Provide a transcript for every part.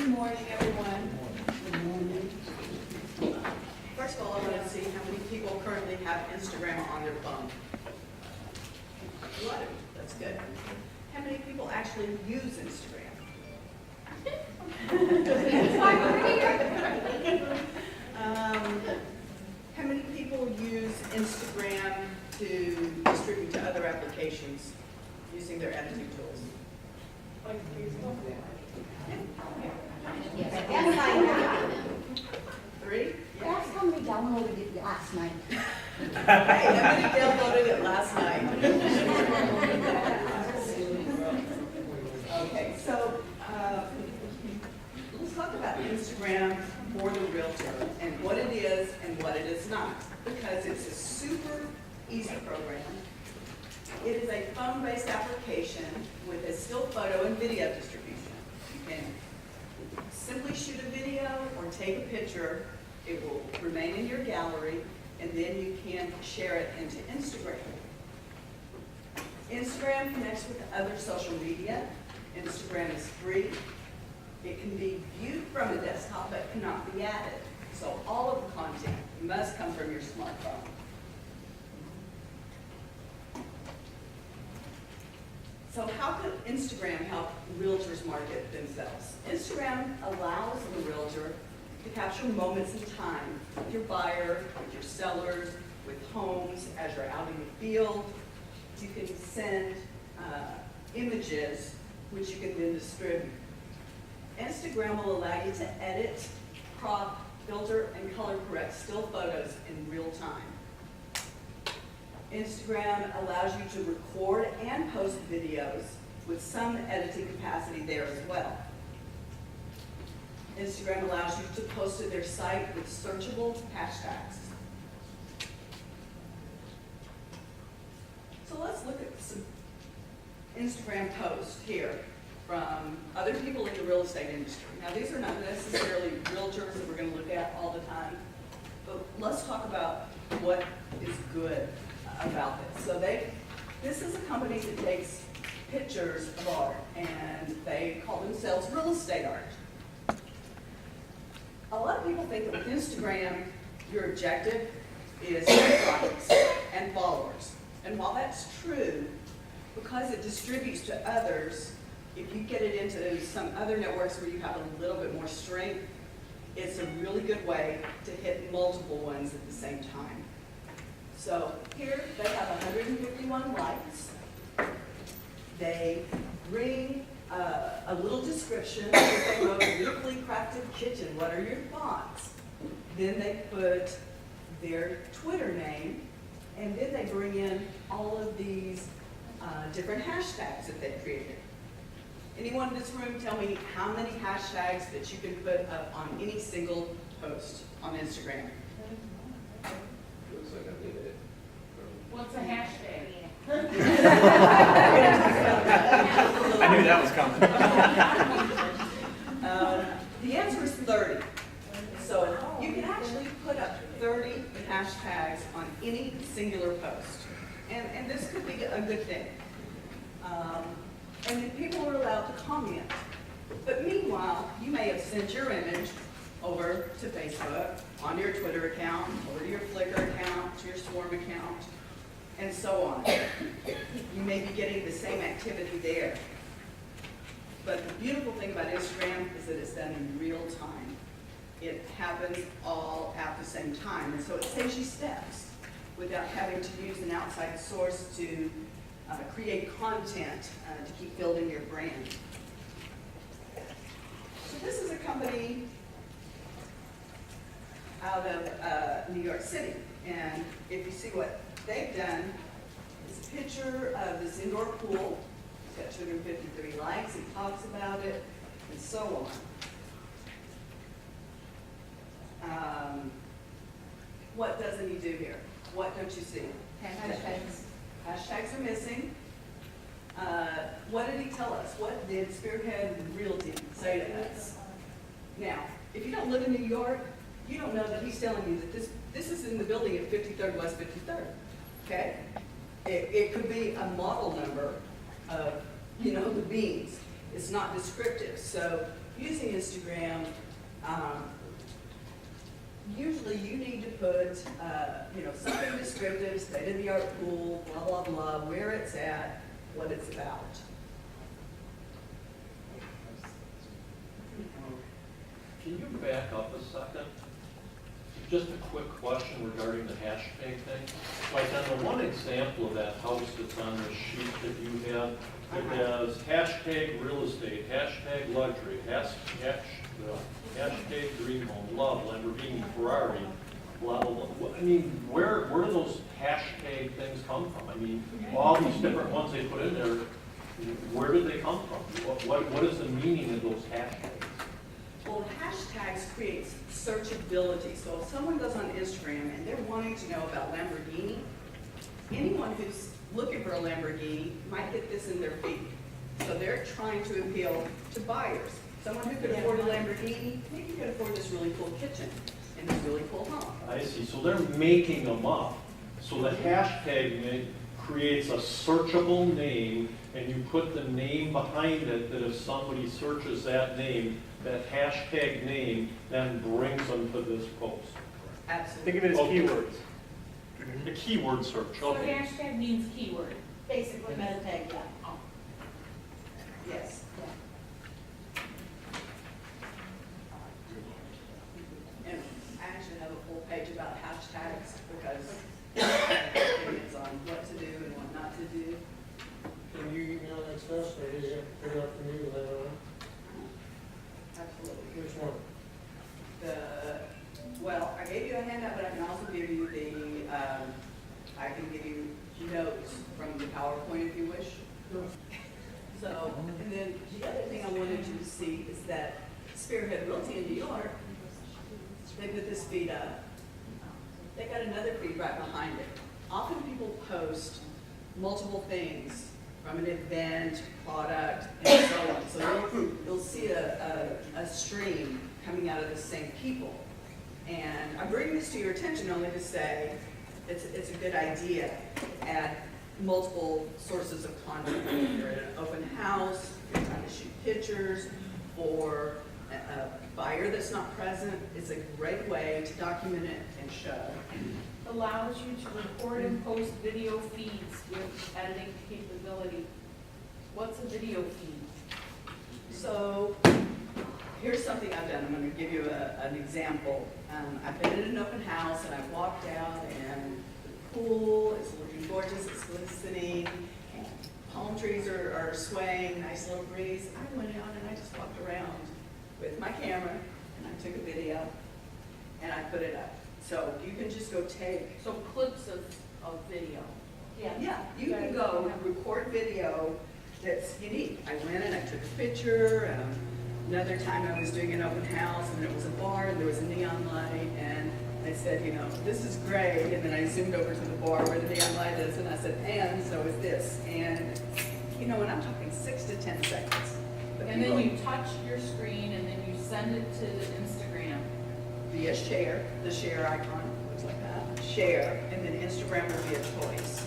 Good morning, everyone. Good morning. First of all, I want to see how many people currently have Instagram on their phone. A lot of you. That's good. How many people actually use Instagram? How many people use Instagram to distribute to other applications using their editing tools? Yes, I know. 3? That's how many downloaded it last night. Hey, how many downloaded it last night? Okay, so let's talk about Instagram for the realtor and what it is and what it is not, because it's a super easy program. It is a phone-based application with a still photo and video distribution. You can simply shoot a video or take a picture. It will remain in your gallery, and then you can share it into Instagram. Instagram connects with other social media. Instagram is free. It can be viewed from a desktop but cannot be added. So all of the content must come from your smartphone. So how could Instagram help realtors market themselves? Instagram allows the realtor to capture moments in time with your buyer, with your sellers, with homes as you're out in the field. You can send images which you can then distribute. Instagram will allow you to edit, crop, filter, and color correct still photos in real time. Instagram allows you to record and post videos with some editing capacity there as well. Instagram allows you to post to their site with searchable hashtags. So let's look at some Instagram posts here from other people in the real estate industry. Now, these are not necessarily realtors that we're going to look at all the time, but let's talk about what is good about this. So this is a company that takes pictures of art, and they call themselves real estate art. A lot of people think that with Instagram, your objective is likes and followers. And while that's true, because it distributes to others, if you get it into some other networks where you have a little bit more strength, it's a really good way to hit multiple ones at the same time. So here they have 151 likes. They bring a little description. They wrote a beautifully crafted kitchen. What are your thoughts? Then they put their Twitter name, and then they bring in all of these different hashtags that they've created. Anyone in this room tell me how many hashtags that you can put up on any single post on Instagram? What's a hashtag? I knew that was coming. The answer is 30. So you can actually put up 30 hashtags on any singular post. And this could be a good thing. And then people are allowed to comment. But meanwhile, you may have sent your image over to Facebook, onto your Twitter account, over to your Flickr account, to your Swarm account, and so on. You may be getting the same activity there. But the beautiful thing about Instagram is that it's done in real time. It happens all at the same time, and so it saves you steps without having to use an outside source to create content to keep building your brand. So this is a company out of New York City, and if you see what they've done, it's a picture of this indoor pool. It's got 253 likes. He talks about it, and so on. What doesn't he do here? What don't you see? Hashtags. Hashtags are missing. What did he tell us? What did Spearhead Realty say to us? Now, if you don't live in New York, you don't know that he's telling you that this is in the building at 53rd West 53rd. Okay? It could be a model number of, the beams. It's not descriptive. So using Instagram, usually you need to put, something descriptive, state-of-the-art pool, blah, blah, blah, where it's at, what it's about. Can you back up a second? Just a quick question regarding the hashtag thing. Like on the one example of that house that's on the sheet that you have, it has hashtag real estate, hashtag luxury, hashtag dream home, love, Lamborghini, Ferrari, blah, blah, blah. I mean, where do those hashtag things come from? I mean, all these different ones they put in there, where did they come from? What is the meaning of those hashtags? Well, hashtags create searchability. So if someone goes on Instagram and they're wanting to know about Lamborghini, anyone who's looking for a Lamborghini might get this in their feed. So they're trying to appeal to buyers. Someone who could afford a Lamborghini, maybe could afford this really cool kitchen and this really cool home. I see, so they're making them up. So the hashtag creates a searchable name, and you put the name behind it, that if somebody searches that name, that hashtag name then brings them to this post. Absolutely. Think of it as Okay. keywords. The keyword search, So okay. hashtag means keyword. Basically, meta tag, yeah. Oh, Yes. And I actually have a full page about hashtags because it's on what to do and what not to do. Can you email that stuff, or do you have to put it up to me later on? Absolutely. Which one? Well, I gave you a handout, but I can also give you I can give you notes from the PowerPoint if you wish. So, and then the other thing I wanted you to see is that Spearhead Realty in New York, they put this feed up. They got another feed right behind it. Often people post multiple things from an event, product, and so on. So you'll see a stream coming out of the same people. And I bring this to your attention only to say it's a good idea. Add multiple sources of content. If you're at an open house, if you're trying to shoot pictures, or a buyer that's not present, it's a great way to document it and show. allows you to record and post video feeds with editing capability. What's a video feed? So here's something I've done. I'm going to give you an example. I've been at an open house and I've walked out and the pool is looking gorgeous, it's glistening, and palm trees are swaying, nice little breeze. I went out and I just walked around with my camera and I took a video and I put it up. So you can just go take, So clips of video. yeah, you can go record video that's unique. I went and I took a picture. Another time I was doing an open house and it was a bar and there was a neon light and I said, this is great. And then I zoomed over to the bar where the neon light is and I said, and so is this. And, and I'm talking 6 to 10 seconds. But And then you touch your screen and then you send it to the Instagram. via share, the share icon looks like that, share, and then Instagram will be a choice.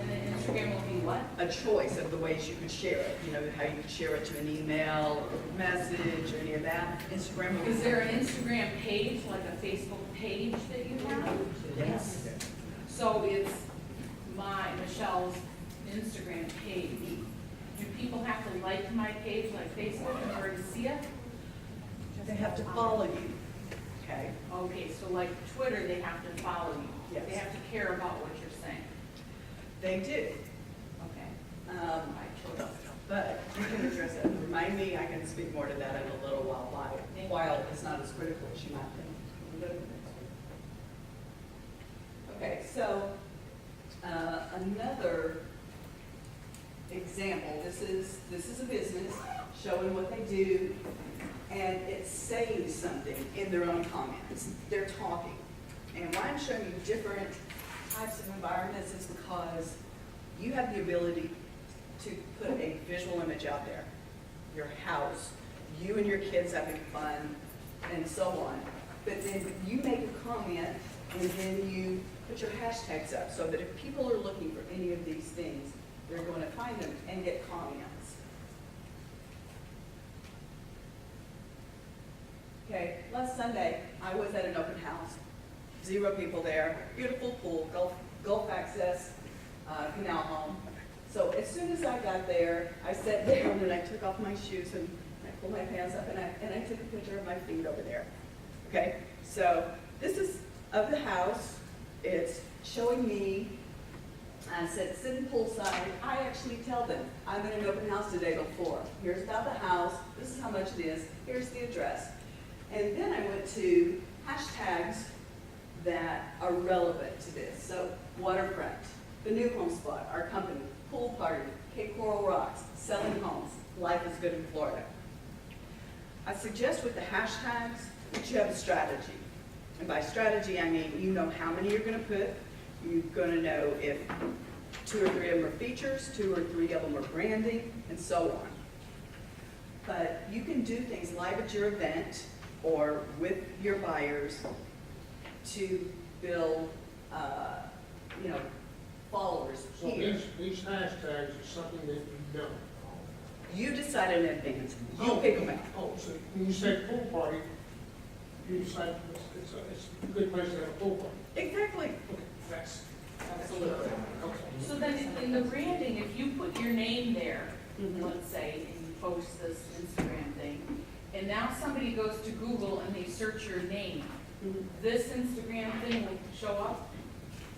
And then Instagram will be what? A choice of the ways you could share it. How you could share it to an email or message or any of that. Instagram will be. Is there an Instagram page, like a Facebook page that you have? Yes. So it's Michelle's Instagram page. Do people have to like my page like Facebook in order to see it? They have to follow you. Okay. Okay, so like Twitter, they have to follow you. Yes. They have to care about what you're saying. They do. Okay. But you can address it. Remind me, I can speak more to that in a little while it's not as critical as you might think. Okay, so another example. This is a business showing what they do, and it's saying something in their own comments. They're talking. And why I'm showing you different types of environments is because you have the ability to put a visual image out there. Your house, you and your kids having fun, and so on. But then you make a comment, and then you put your hashtags up, so that if people are looking for any of these things, they're going to find them and get comments. Okay, last Sunday, I was at an open house, 0 people there, beautiful pool, Gulf access, canal home. So as soon as I got there, I sat down and I took off my shoes and I pulled my pants up and I took a picture of my feet over there. Okay, so this is of the house. It's showing me. I said, sitting poolside. I actually tell them, I'm in an open house today before. Here's about the house. This is how much it is. Here's the address. And then I went to hashtags that are relevant to this. So waterfront, the new home spot, our company, pool party, Cape Coral Rocks, selling homes, life is good in Florida. I suggest with the hashtags that you have a strategy. And by strategy, I mean you know how many you're going to put. You're going to know if 2 or 3 of them are features, 2 or 3 of them are branding, and so on. But you can do things live at your event or with your buyers to build, followers So here. these hashtags are something that you know. You decide in advance. You pick them out. Oh, so when you say pool party, you decide it's a good place to have a pool party. Exactly. Okay, that's. Absolutely. Okay. So then in the branding, if you put your name there, Mhm. let's say, and you post this Instagram thing, and now somebody goes to Google and they search your name, Mhm. this Instagram thing will show up,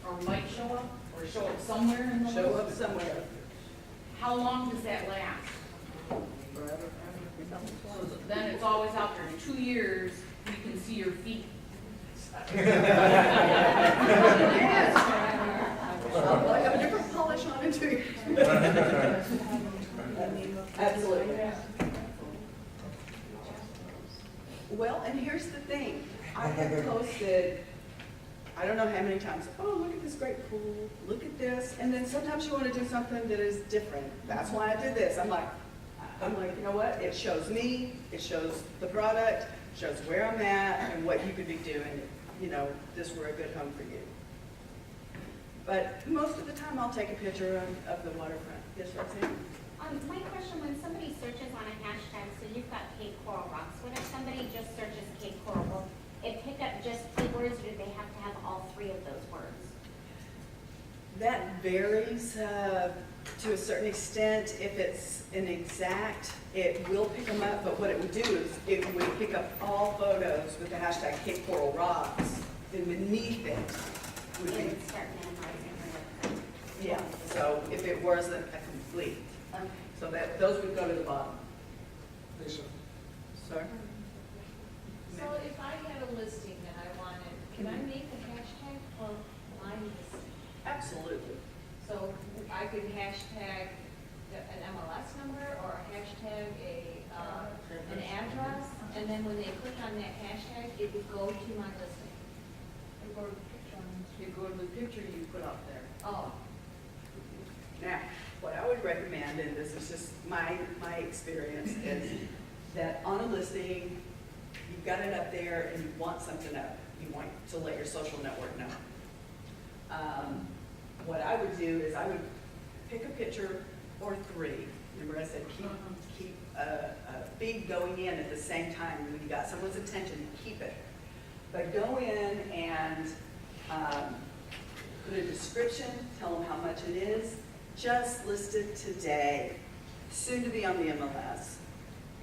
or might show up, or show up somewhere in the Show up list? somewhere. How long does that last? Forever. So then it's always out there. In 2 years, we can see your feet. Yes. I'll have a different polish on it too. Absolutely. Well, and here's the thing. I have posted, I don't know how many times, oh, look at this great pool, look at this. And then sometimes you want to do something that is different. That's why I did this. I'm like, you know what? It shows me, it shows the product, shows where I'm at and what you could be doing. You know, this were a good home for you. But most of the time, I'll take a picture of the waterfront. Yes, Roxanne? My question, when somebody searches on a hashtag, so you've got Cape Coral Rocks, what if somebody just searches Cape Coral? Will it pick up just keywords, or do they have to have all 3 of those words? That varies to a certain extent. If it's an exact, it will pick them up, but what it would do is it would pick up all photos with the hashtag Cape Coral Rocks, and beneath it would It be, would start minimizing or whatever. yeah, so if it wasn't a complete. Okay. So that, those would go to the bottom. Lisa. Sorry? So if I had a listing that I wanted, can I make a hashtag for my listing? Absolutely. So I could hashtag an MLS number or hashtag an address, and then when they click on that hashtag, it would go to my listing. You go to the picture, you go to the picture you put up there. Oh, Now, what I would recommend, and this is just my experience, is that on a listing, you've got it up there and you want something up. You want to let your social network know. What I would do is I would pick a picture or 3. Remember I said keep a feed going in at the same time. When you got someone's attention, keep it. But go in and put a description, tell them how much it is, just listed today, soon to be on the MLS.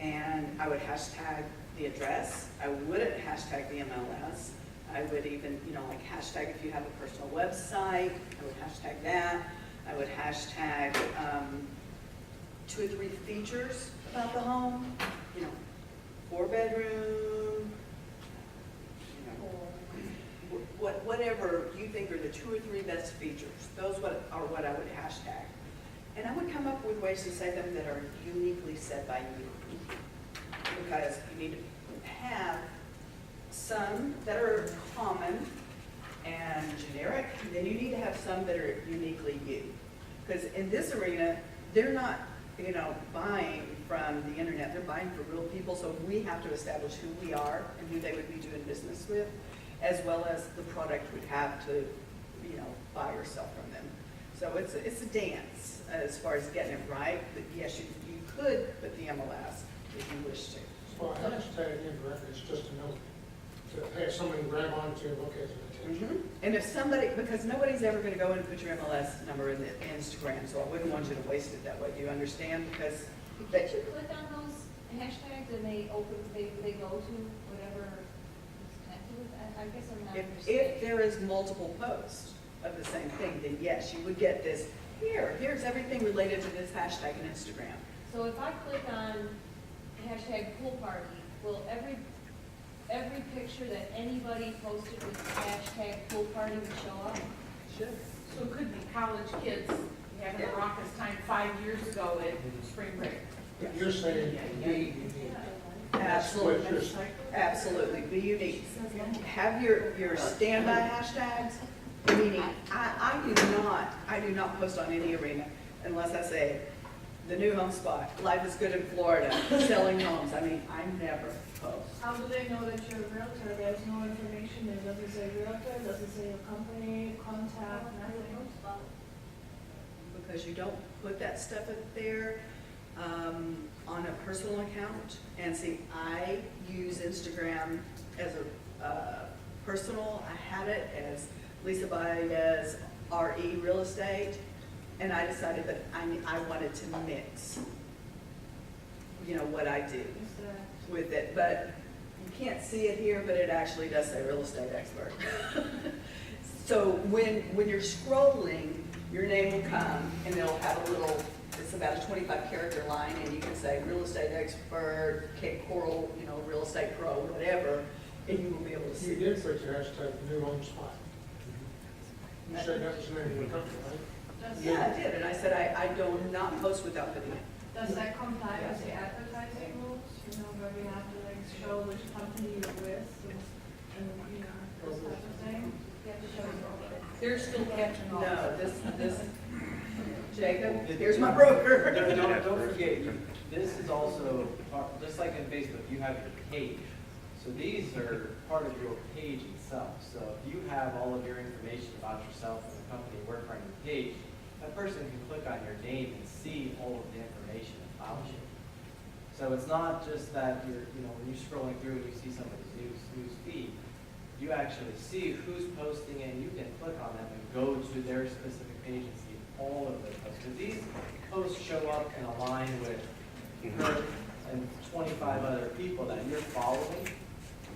And I would hashtag the address. I wouldn't hashtag the MLS. I would even, like hashtag if you have a personal website, I would hashtag that. I would hashtag 2 or 3 features about the home, 4-bedroom, whatever you think are the 2 or 3 best features. Those are what I would hashtag. And I would come up with ways to say them that are uniquely said by you. Because you need to have some that are common and generic, and then you need to have some that are uniquely you. Because in this arena, they're not, buying from the internet, they're buying for real people, so we have to establish who we are and who they would be doing business with, as well as the product would have to, buy or sell from them. So it's a dance as far as getting it right, but yes, you could put the MLS if you wish to. So Well, a hashtag indirect is just a note to have somebody grab onto and look at it. And if somebody, because nobody's ever gonna go in and put your MLS number in the Instagram, so I wouldn't want you to waste it that way, do you understand? Because Did you click on those hashtags and they go to whatever it's connected with? I guess I'm not if understanding. there is multiple posts of the same thing, then yes, you would get this, here's everything related to this hashtag in Instagram. So if I click on hashtag pool party, will every picture that anybody posted with hashtag pool party would show up? Should. So it could be college kids having a raucous time 5 years ago at spring break. You're saying be unique. That's what Absolutely, you're saying. absolutely, be unique. Have your standby hashtags, meaning, I do not post on any arena unless I say, the new home spot, life is good in Florida, selling homes, I mean, I never post. How do they know that you're a realtor? There's no information there. Does it say realtor? Does it say your company, contact, nothing? Because you don't put that stuff up there on a personal account. And see, I use Instagram as a personal. I had it as Lisa Baez, RE Real Estate, and I decided that I wanted to mix, you know, what I do Is that with it. But you can't see it here, but it actually does say real estate expert. So when you're scrolling, your name will come and it'll have a little, it's about a 25 character line, and you can say real estate expert, Cape Coral, you know, real estate pro, whatever, and you will be able to see You did it. put your hashtag new home spot. You said that was the name of your company, right? Yeah, I did, and I said I do not post without video. does that comply with the advertising rules? You know, where we have to like show which company you're with and you know, this type of thing? You have to show your own. They're still catching on. No, this, Jacob, here's my broker. Don't forget, this is also, just like in Facebook, you have your page. So these are part of your page itself. So if you have all of your information about yourself and the company you work for on your page, that person can click on your name and see all of the information about you. So it's not just that you're, you know, when you're scrolling through and you see somebody's news feed, you actually see who's posting it, and you can click on them and go to their specific page and see all of their posts. Because these posts show up and align with her and 25 other people that you're following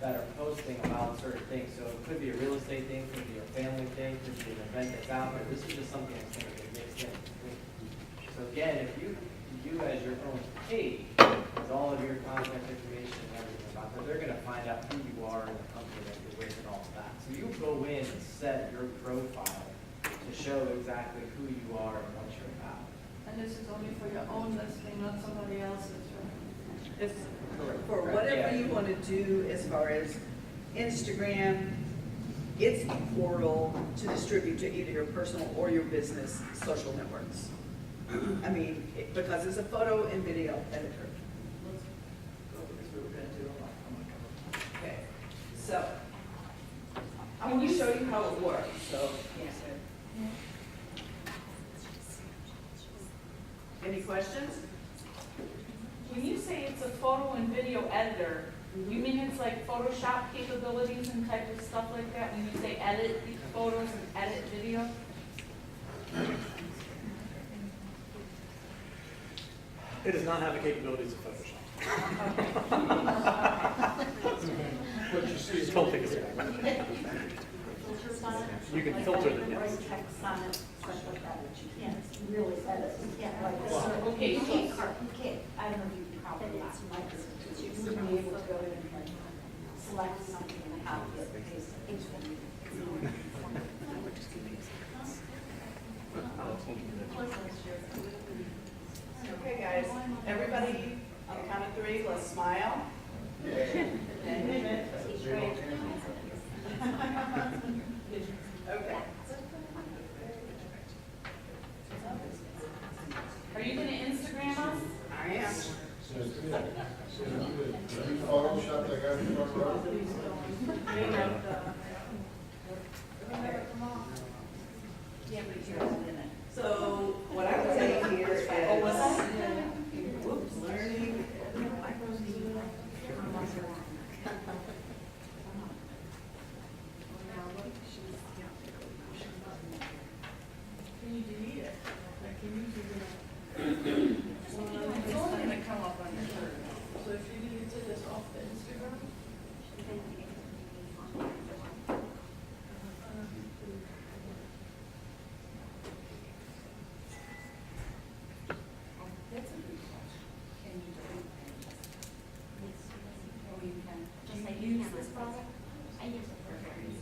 that are posting about certain things. So it could be a real estate thing, could be a family thing, could be an event that's out there. This is just something that's going to get mixed in. So again, if you as your own page with all of your contact information and everything about that, they're going to find out who you are and the company that you're with and all of that. So you go in and set your profile to show exactly who you are and what you're about. And this is only for your own listing, not somebody else's, right? It's for whatever you want to do as far as Instagram, it's a portal to distribute to either your personal or your business social networks. I mean, because it's a photo and video editor. Let's go over this, we were gonna do a lot. Okay, so I want to show you how it works, so. Any questions? When you say it's a photo and video editor, you mean it's like Photoshop capabilities and type of stuff like that? When you say edit photos and edit video? It does not have the capabilities of Photoshop. What you see is. Don't think it's that. Filters on it. You can Like filter I them, can yes. write text on it, stuff like that, which you can't really edit. Yeah, like this. Wow. Okay, You so- can't, you can't, I don't know if you probably not, like, you would be able to go in and like select something and have it paste it. Okay, guys, everybody, on the count of three, let's smile. Okay. Are you gonna Instagram us? I am. Photoshop, I got in front row. So what I would say here is, whoops, learning. It's only gonna come up on your turn. So if you need to this off the Instagram. That's a good question. Can you delete pages? Or you can, Just do like you you use can this on product? I use it for various.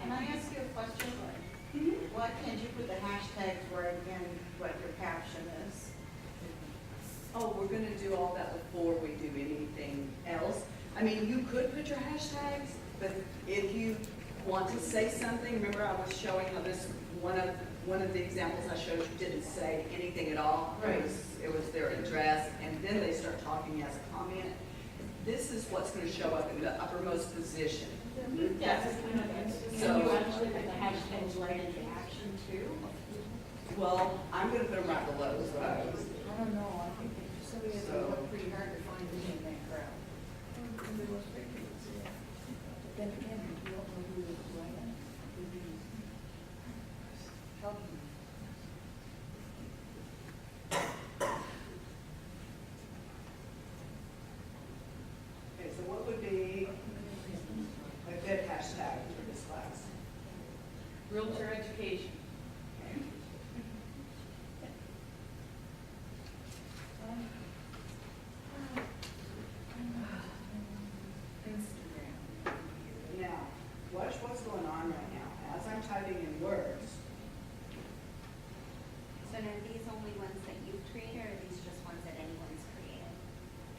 Can I ask you a question? Why can't you put the hashtags right in what your caption is? Oh, we're gonna do all that before we do anything else. I mean, you could put your hashtags, but if you want to say something, remember I was showing how this, one of the examples I showed you didn't say anything at all. Right. It was their address, and then they start talking as a comment. This is what's gonna show up in the uppermost position. Yes. Can you actually put the hashtags right into action too? Well, I'm gonna put them right below, is what I was. I don't know, I think somebody has to work pretty hard to find who's in that crowd. But then again, if you don't know who is right, would be helping. Okay, so what would be a good hashtag for this class? Realtor education. Okay. Instagram. Now, watch what's going on right now. As I'm typing in words, So are these only ones that you've created, or are these just ones that anyone's created?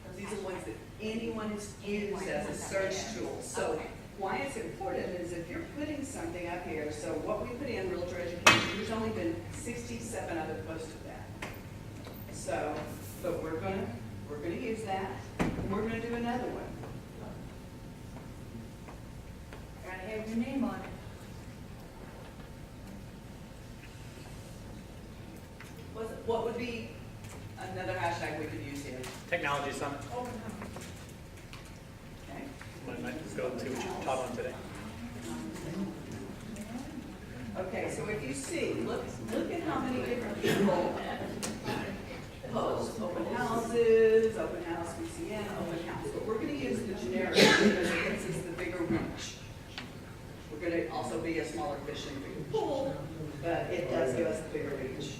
Those these are ones that hashtags? anyone has Anyone used as a has search updated. tool. So Okay. why it's important is if you're putting something up here, so what we put in Realtor Education, there's only been 67 other posts of that. So, but we're gonna use that, and we're gonna do another one. Gotta have your name on it. What would be another hashtag we could use here? Technology summit. Okay. Might go to what you taught on today. Okay, so if you see, look at how many different people post, open houses, open house VCN, open house, but we're gonna use the generic because it gives us the bigger reach. We're gonna also be a smaller fish in a bigger pool, but it does give us the bigger reach.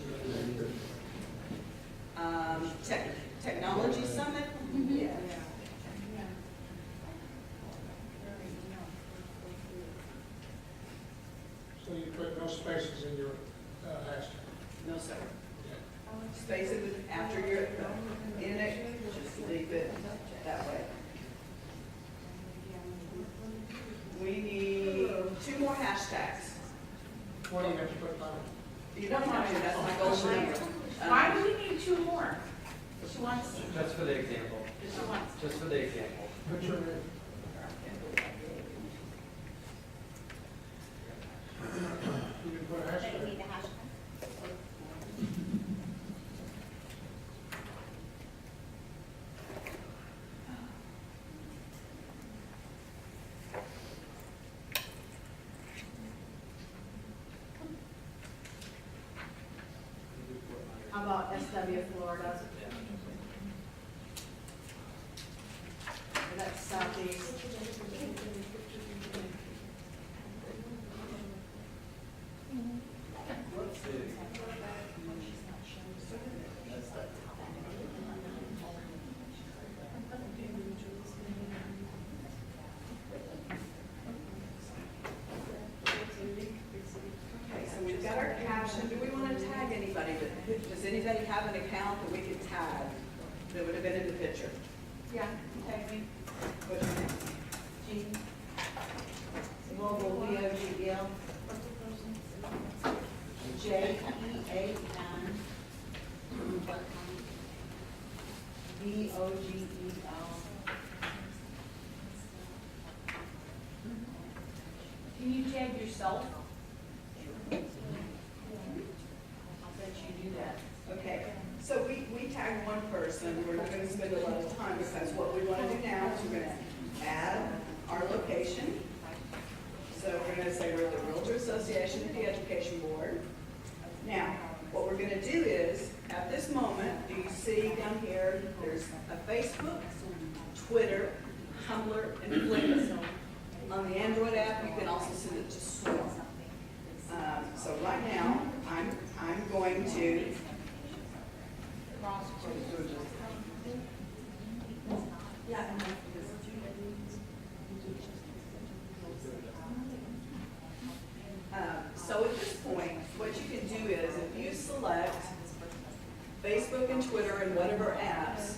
Technology summit, yeah. So you put no spaces in your hashtag. No, sir. Space it after you're in it, just leave it that way. We need 2 more hashtags. What do you have to put on? You don't have to, that's my goal number. Why do we need 2 more? She wants, Just for the example, she wants. just for the example. Put your name. You can put a That you hashtag. need a hashtag? How about SW Florida? That's southeast. Let's see. Okay, so we've got our caption. Do we want to tag anybody? Does anybody have an account that we could tag that would have been in the picture? Yeah, tag me. What's your name? Jean. Global VOGL. JEAN. VOGEL. Can you tag yourself? I'll bet you do that. Okay, so we tag one person. We're not going to spend a lot of time because what we want to do now is we're going to add our location. So we're going to say we're the Realtor Association of the Education Board. Now, what we're gonna do is, at this moment, do you see down here, there's a Facebook, Twitter, Tumblr, and Flickr. On the Android app, you can also send it to Swarm. So right now, I'm going to, so at this point, what you can do is, if you select Facebook and Twitter and whatever apps,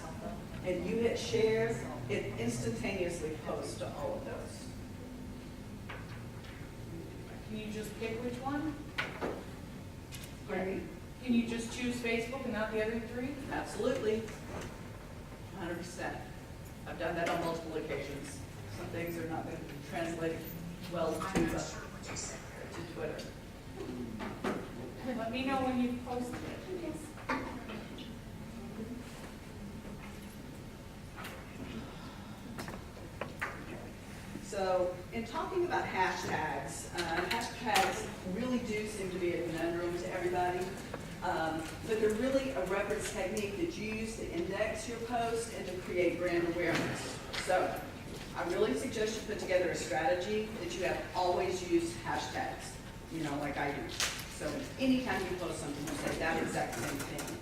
and you hit share, it instantaneously posts to all of those. Can you just pick which one? Pardon me? Can you just choose Facebook and not the other three? Absolutely, 100%. I've done that on multiple occasions. Some things are not going to be translated well to Twitter. Let me know when you've posted it. So, in talking about hashtags, hashtags really do seem to be a conundrum to everybody, but they're really a reference technique that you use to index your post and to create brand awareness. So, I really suggest you put together a strategy that you have always used hashtags, like I do. So, anytime you post something, you say that exact same thing.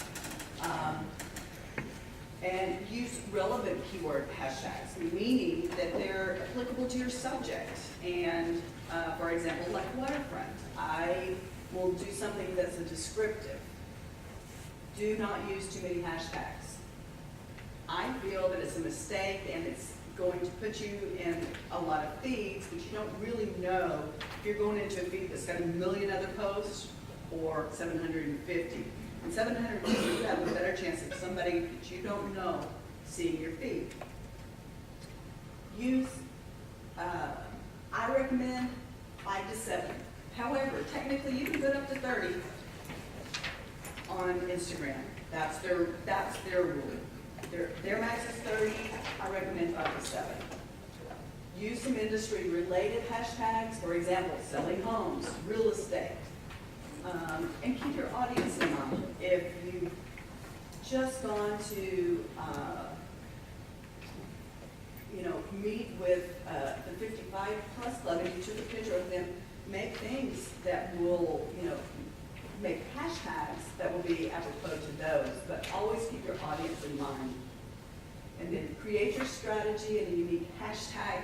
And use relevant keyword hashtags, meaning that they're applicable to your subject. And for example, like waterfront, I will do something that's a descriptive. Do not use too many hashtags. I feel that it's a mistake and it's going to put you in a lot of feeds, but you don't really know if you're going into a feed that's got 1 million other posts or 750. And 750, you have a better chance of somebody that you don't know seeing your feed. Use, I recommend 5 to 7. However, technically you can put up to 30 on Instagram. That's their rule. Their max is 30, I recommend 5 to 7. Use some industry-related hashtags, for example, selling homes, real estate. And keep your audience in mind. If you've just gone to, meet with the 55 plus club and you took a picture of them, make things that will, make hashtags that will be apropos to those, but always keep your audience in mind. And then create your strategy and a unique hashtag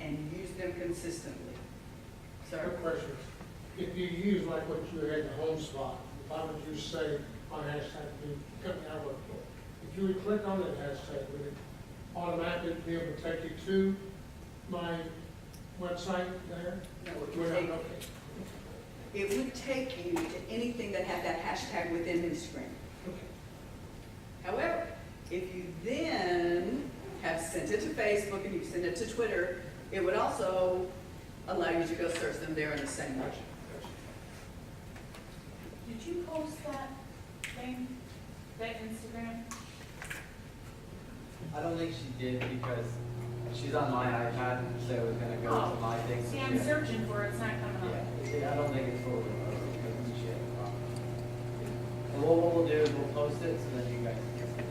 and use them consistently. Sir? Quick question. If you use like what you had in the home spot, if I would just say on hashtag, you cut me out of it. If you would click on that hashtag, would it automatically be able to take you to my website there? No, Okay. it would take you to anything that had that hashtag within Instagram. Okay. However, if you then have sent it to Facebook and you send it to Twitter, it would also allow you to go search them there in the same way. Did you post that thing, that Instagram? I don't think she did because she's on my iPad, so it was gonna go to my thing. See, I'm searching for it, it's not coming up. Yeah, I don't think it's fully posted because she had a problem. And what we'll do is we'll post it so then you guys can see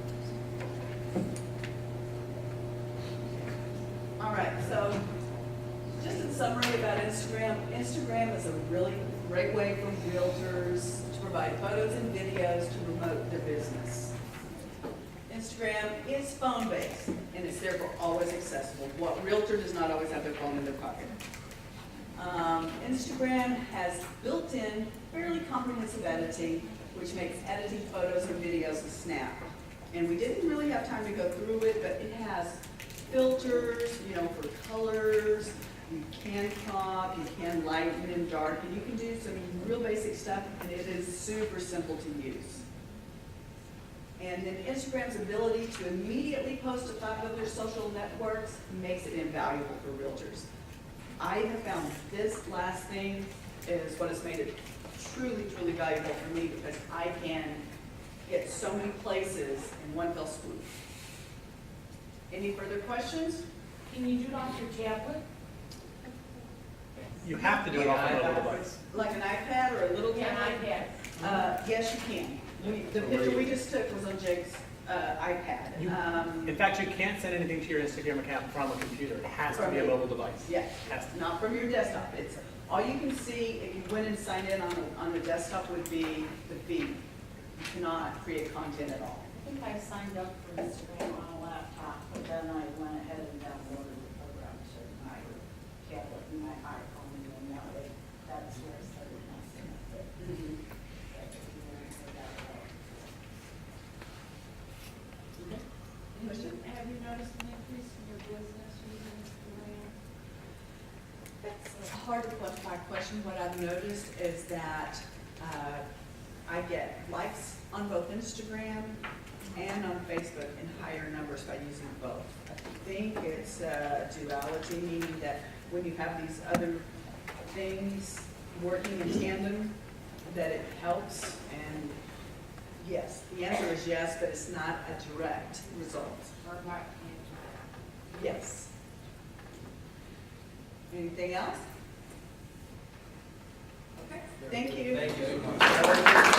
it. All right, so just in summary about Instagram, Instagram is a really great way for realtors to provide photos and videos to promote their business. Instagram is phone-based, and it's therefore always accessible. What realtor does not always have their phone in their pocket? Instagram has built-in, fairly comprehensive editing, which makes editing photos and videos a snap. And we didn't really have time to go through it, but it has filters, for colors. You can crop, you can lighten and darken, you can do some real basic stuff, and it is super simple to use. And then Instagram's ability to immediately post to 5 other social networks makes it invaluable for realtors. I have found this last thing is what has made it truly, truly valuable for me because I can get so many places in one fell swoop. Any further questions? Can you do it off your tablet? You have to do it off a mobile device. Like an iPad or a little Yeah, tablet? iPad. Yes, you can. The picture we just took was on Jake's iPad. You- In fact, you can't send anything to your Instagram account from a computer. It has to From be a a- mobile device. Yes, Has to. not from your desktop. It's, all you can see, if you went and signed in on a desktop, would be the feed. You cannot create content at all. I think I signed up for Instagram on a laptop, but then I went ahead and downloaded the program to my tablet and my iPhone, and then now that's where I started messing with it. Have you noticed an increase in your business using Instagram? It's hard to quantify question. What I've noticed is that I get likes on both Instagram and on Facebook in higher numbers by using both. I think it's duality, meaning that when you have these other things working in tandem, that it helps. And yes, the answer is yes, but it's not a direct result. Or not, Yes. Anything else? Okay, thank you. Thank you so much.